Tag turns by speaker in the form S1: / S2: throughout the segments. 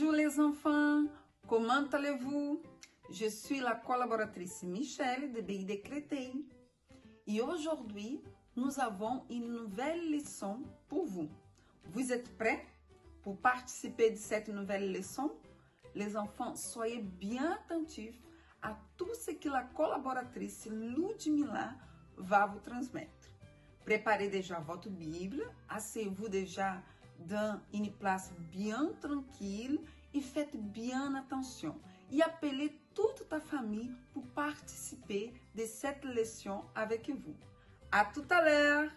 S1: Bonjour les enfants, comment allez-vous? Je suis la collaboratrice Michelle de BID Créteil et aujourd'hui nous avons une nouvelle leçon pour vous. Vous êtes prêts pour participer de cette nouvelle leçon? Les enfants, soyez bien attentifs à tout ce que la collaboratrice Ludmila va vous transmettre. Préparez déjà votre Bible, asseyez-vous déjà dans une place bien tranquille et faites bien attention. Et appelez toute ta famille pour participer de cette leçon avec vous. À tout à l'heure!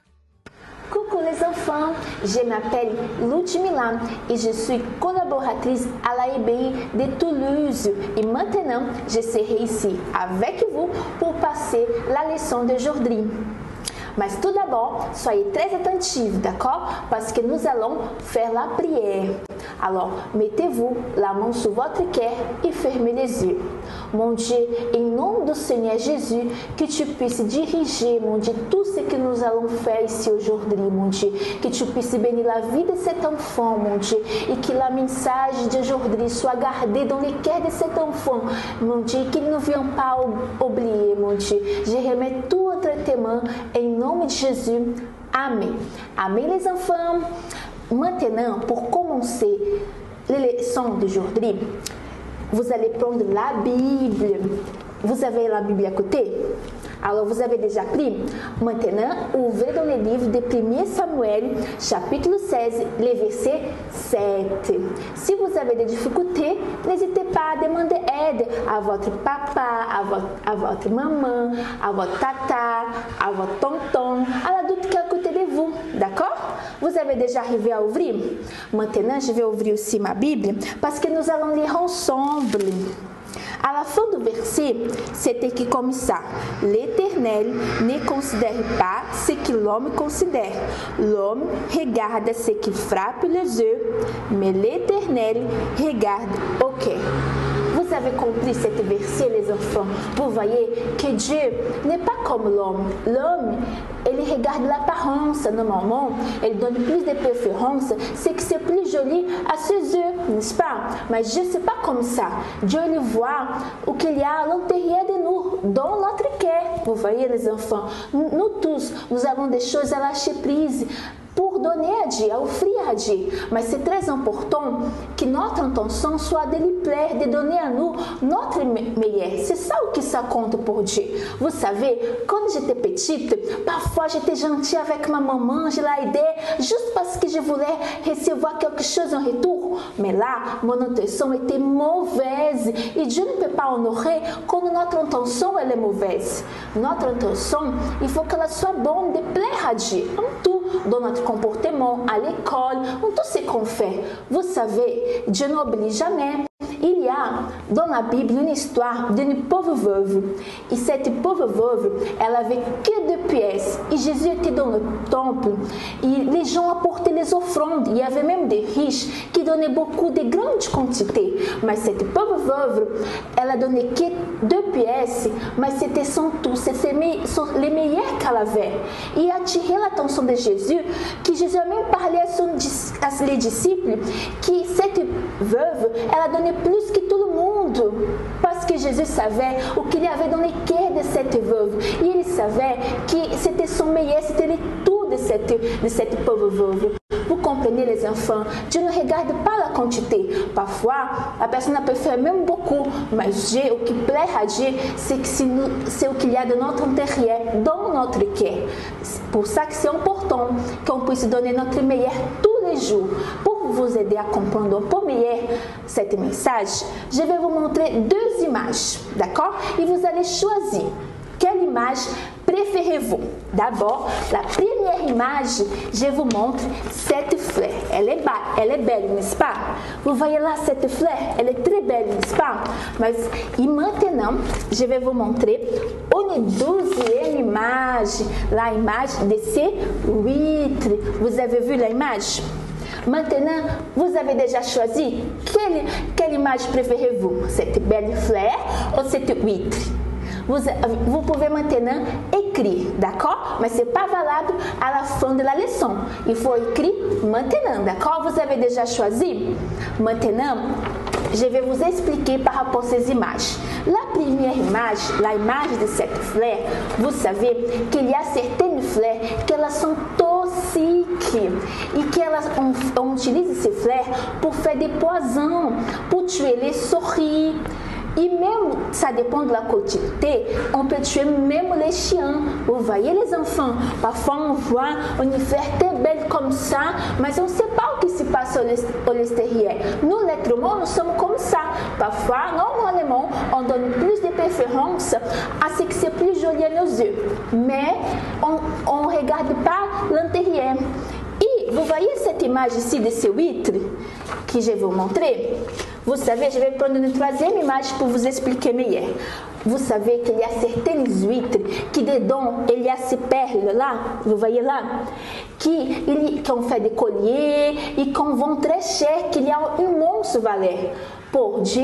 S2: Coucou les enfants, je m'appelle Ludmila et je suis collaboratrice à l'AEBI de Toulouse. Et maintenant, je serai ici avec vous pour passer la leçon d'aujourd'hui. Mais tout d'abord, soyez très attentifs, d'accord? Parce que nous allons faire la prière. Alors, mettez-vous la main sur votre cœur et fermez les yeux. Mon Dieu, em nome do Seigneur Jésus, que tu puisses diriger, mon Dieu, tout ce que nous allons faire ici aujourd'hui, mon Dieu. Que tu puisses bénir la vie de cet enfant, mon Dieu. Et que la message d'aujourd'hui soit gardée dans le cœur de cet enfant, mon Dieu. Qu'il ne vienne pas oublier, mon Dieu. Je remets tout entre tes mains, em nome de Jésus. Amém. Amém, les enfants. Maintenant, pour commencer les leçons d'aujourd'hui, vous allez prendre la Bible. Vous avez la Bible à côté? Alors, vous avez déjà pris? Maintenant, ouvrez dans le livre de 1 Samuel, chapitre 16, le verset 7. Si vous avez des difficultés, n'hésitez pas à demander aide à votre papa, à votre maman, à votre tata, à votre tonton, à l'adulte qui est à côté de vous. D'accord? Vous avez déjà arrivé à ouvrir? Maintenant, je vais ouvrir aussi ma Bible parce que nous allons lire ensemble. À la fin du verset, c'était écrit comme ça. L'Éternel ne considère pas ce que l'homme considère. L'homme regarde ce qui frappe les yeux, mais l'Éternel regarde au cœur. Vous avez compris ce verset, les enfants? Vous voyez que Dieu n'est pas comme l'homme. L'homme, il regarde l'apparence normalement. Il donne plus de préférence. C'est que c'est plus joli à ses yeux, n'est-ce pas? Mais Dieu, c'est pas comme ça. Dieu, il voit ce qu'il y a à l'intérieur de nous, dans notre cœur. Vous voyez, les enfants? Nous tous, nous avons des choses à lâcher prise pour donner à Dieu, à offrir à Dieu. Mais c'est très important que notre intention soit de lui plaire, de donner à nous notre meilleur. C'est ça qui ça compte pour Dieu. Vous savez, quand j'étais petite, parfois j'étais gentille avec ma maman, je l'ai aidée juste parce que je voulais recevoir quelque chose en retour. Mais là, mon intention était mauvaise et Dieu ne peut pas honorer quand notre intention elle est mauvaise. Notre intention, il faut qu'elle soit bonne de plaire à Dieu en tout, dans notre comportement, à l'école, en tout ce qu'on fait. Vous savez, Dieu n'oublie jamais. Il y a dans la Bible une histoire d'une pauvre veuve. Et cette pauvre veuve, elle avait que 2 pièces. Et Jésus était dans le temple. Et les gens apportaient les offrandes. Il y avait même des riches qui donnaient beaucoup de grandes quantités. Mais cette pauvre veuve, elle a donné que 2 pièces. Mais c'était son tout. C'était les meilleurs qu'elle avait. Et a attiré l'attention de Jésus. Que Jésus a même parlé à ses disciples. Que cette veuve, elle a donné plus que tout le monde, parce que Jésus savait ce qu'il y avait dans le cœur de cette veuve. Et il savait que c'était son meilleur, c'était le tout de cette pauvre veuve. Vous comprenez, les enfants? Dieu ne regarde pas la quantité. Parfois, la personne peut faire même beaucoup, mais Dieu, ce qui plaît à Dieu, c'est ce qu'il y a de notre intérieur, dans notre cœur. C'est pour ça que c'est important qu'on puisse donner notre meilleur tous les jours. Pour vous aider à comprendre un peu mieux cette message, je vais vous montrer 2 images, d'accord? Et vous allez choisir quelle image préférez-vous. D'abord, la première image, je vous montre cette fleur. Elle est belle, n'est-ce pas? Vous voyez là cette fleur, elle est très belle, n'est-ce pas? Mais et maintenant, je vais vous montrer une 12e image, la image de ces huîtres. Vous avez vu l'image? Maintenant, vous avez déjà choisi quelle image préférez-vous? Cette belle fleur ou cette huître? vous pouvez maintenant écrire, d'accord? Mais ce n'est pas valable à la fin de la leçon. Il faut écrire maintenant, d'accord? Vous avez déjà choisi? Maintenant, je vais vous expliquer par rapport à ces images. La première image, l'image de cette fleur, vous savez qu'il y a certaines fleurs qu'elles sont toxiques et qu'on utilise ces fleurs pour faire des poisons, pour tuer les souris. Et même, ça dépend de la quantité, on peut tuer même les chiens. Vous voyez les enfants, parfois on voit une fleur très belle comme ça, mais on ne sait pas ce qui se passe à l'extérieur. Nous, l'être humain, nous sommes comme ça. Parfois, normalement, on donne plus de préférence à ce qui c'est plus joli à nos yeux. Mais on ne regarde pas l'intérieur. Et vous voyez cette image ici de ces huîtres que je vais vous montrer. Vous savez, je vais prendre une troisième image pour vous expliquer mieux. Vous savez qu'il y a certaines huîtres qui dedans, il y a ces perles là, vous voyez là, qui ont fait des colliers et qui vont très cher, qu'il y a une immense valeur. Pour Dieu,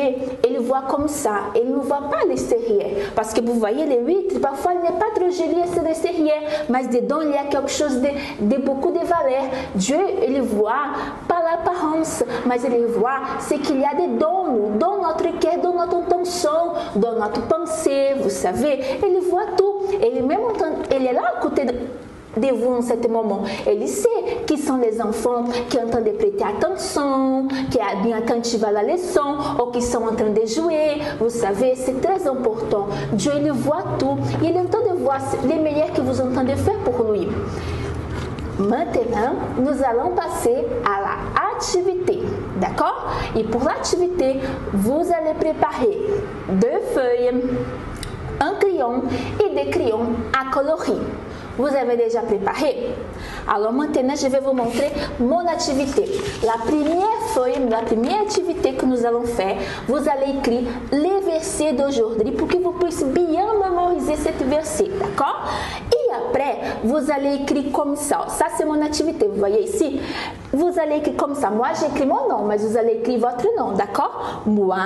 S2: il voit comme ça, il ne voit pas l'extérieur. Parce que vous voyez les huîtres, parfois il n'est pas trop joli à l'extérieur, mais dedans il y a quelque chose de beaucoup de valeur. Dieu, il voit pas l'apparence, mais il voit ce qu'il y a dedans nous, dans notre cœur, dans notre intention, dans notre pensée, vous savez, il voit tout. Il est là à côté de vous en ce moment. Il sait qui sont les enfants qui sont en train de prêter attention, qui sont bien attentifs à la leçon ou qui sont en train de jouer. Vous savez, c'est très important. Dieu, il voit tout. Il est en train de voir les meilleurs que vous êtes en train de faire pour lui. Maintenant, nous allons passer à l'activité. D'accord? Et pour l'activité, vous allez préparer 2 feuilles, un crayon et des crayons à coloris. Vous avez déjà préparé? Alors maintenant, je vais vous montrer mon activité. La première feuille, la première activité que nous allons faire, vous allez écrire les versets d'aujourd'hui pour que vous puissiez bien mémoriser cette verset, d'accord? Et après, vous allez écrire comme ça. Ça, c'est mon activité, vous voyez ici. Vous allez écrire comme ça. Moi, j'écris mon nom, mais vous allez écrire votre nom, d'accord? Moi,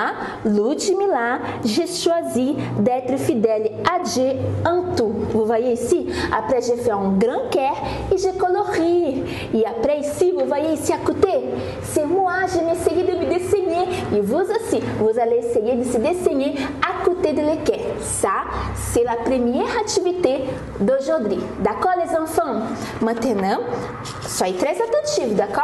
S2: Ludmila, j'ai choisi d'être fidèle à Dieu en tout. Vous voyez ici? Après, j'ai fait un grand cœur et j'ai coloré. Et après, ici, vous voyez ici à côté, c'est moi, je vais essayer de me dessiner. Et vous aussi, vous allez essayer de se dessiner à côté de l'équerre. Ça, c'est la première activité d'aujourd'hui. D'accord, les enfants? Maintenant, soyez très attentifs, d'accord?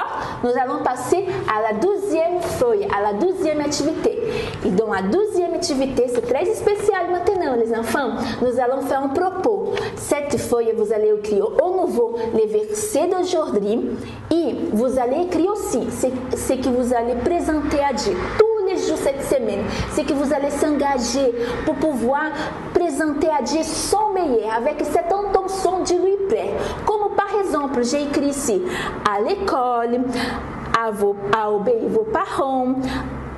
S2: Nous allons passer à la 12e feuille, à la 12e activité. Et dans la 12e activité, c'est très spécial maintenant, les enfants. Nous allons faire un propos. Cette feuille, vous allez écrire au nouveau les versets d'aujourd'hui et vous allez écrire aussi ce que vous allez présenter à Dieu tous les jours cette semaine. C'est que vous allez s'engager pour pouvoir présenter à Dieu son meilleur avec cette intention de lui plaire. Comme par exemple, j'ai écrit ici à l'école, à obéir vos parents,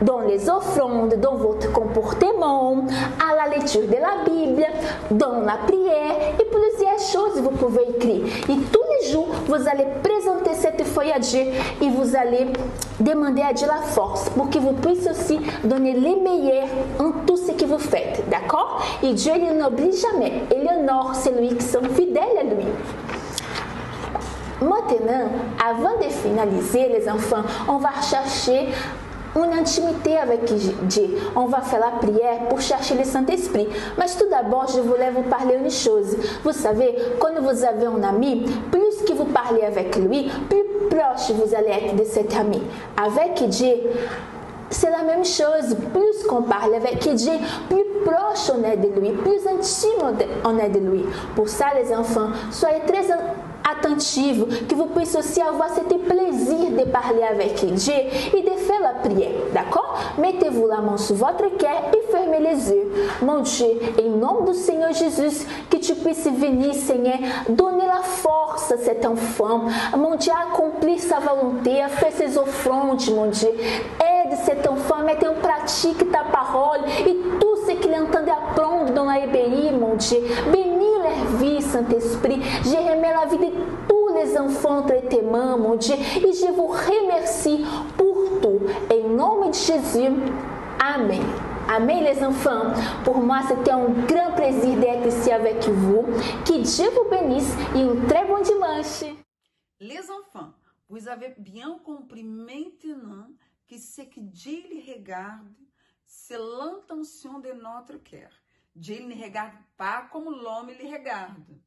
S2: dans les offrandes, dans votre comportement, à la lecture de la Bible, dans la prière et plusieurs choses vous pouvez écrire. Et tous les jours, vous allez présenter cette feuille à Dieu et vous allez demander à Dieu la force pour que vous puissiez aussi donner les meilleurs en tout ce que vous faites. D'accord? Et Dieu, il n'oublie jamais. Il honore celui qui sont fidèles à lui. Maintenant, avant de finaliser, les enfants, on va chercher une intimité avec Dieu. On va faire la prière pour chercher le Saint-Esprit. Mais tout d'abord, je voulais vous parler une chose. Vous savez, quand vous avez un ami, plus que vous parlez avec lui, plus proche vous allez être de cet ami. Avec Dieu, c'est la même chose. Plus qu'on parle avec Dieu, plus proche on est de lui, plus intime on est de lui. Pour ça, les enfants, soyez très attentifs, que vous puissiez aussi avoir ce plaisir de parler avec Dieu et de faire la prière, d'accord? Mettez-vous la main sur votre cœur et fermez les yeux. Mon Dieu, em nome do Seigneur Jésus, que tu puisses venir, Seigneur, donner la force à cet enfant, mon Dieu, à accomplir sa volonté, à faire ses offrandes, mon Dieu. Aide cet enfant à mettre en pratique ta parole et tout ce qu'il entend apprendre dans la EBI, mon Dieu. Bénis leur vie, Saint-Esprit. Je remets la vie de tous les enfants entre tes mains, mon Dieu. Et je vous remercie pour tout. Em nome de Jésus. Amém. Amen les enfants. Pour moi, c'était un grand plaisir d'être ici avec vous. Que Dieu vous bénisse et un très bon dimanche.
S1: Les enfants, vous avez bien compris maintenant que ce que Dieu regarde, c'est l'intention de notre cœur. Dieu ne regarde pas comme l'homme le regarde.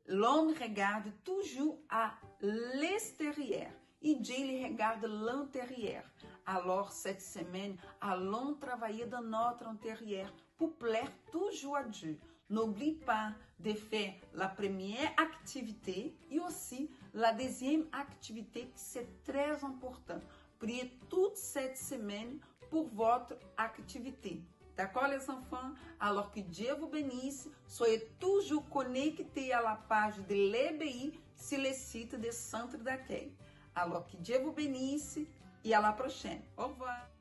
S1: L'homme regarde toujours à l'extérieur et Dieu le regarde l'intérieur. Alors, cette semaine, allons travailler dans notre intérieur pour plaire toujours à Dieu. N'oublie pas de faire la première activité et aussi la deuxième activité, que c'est très important. Priez toute cette semaine pour votre activité. D'accord, les enfants? Alors que Dieu vous bénisse. Soyez toujours connectés à la page de l'EBI sur le site du Centre d'accueil. Alors que Dieu vous bénisse et à la prochaine. Au revoir.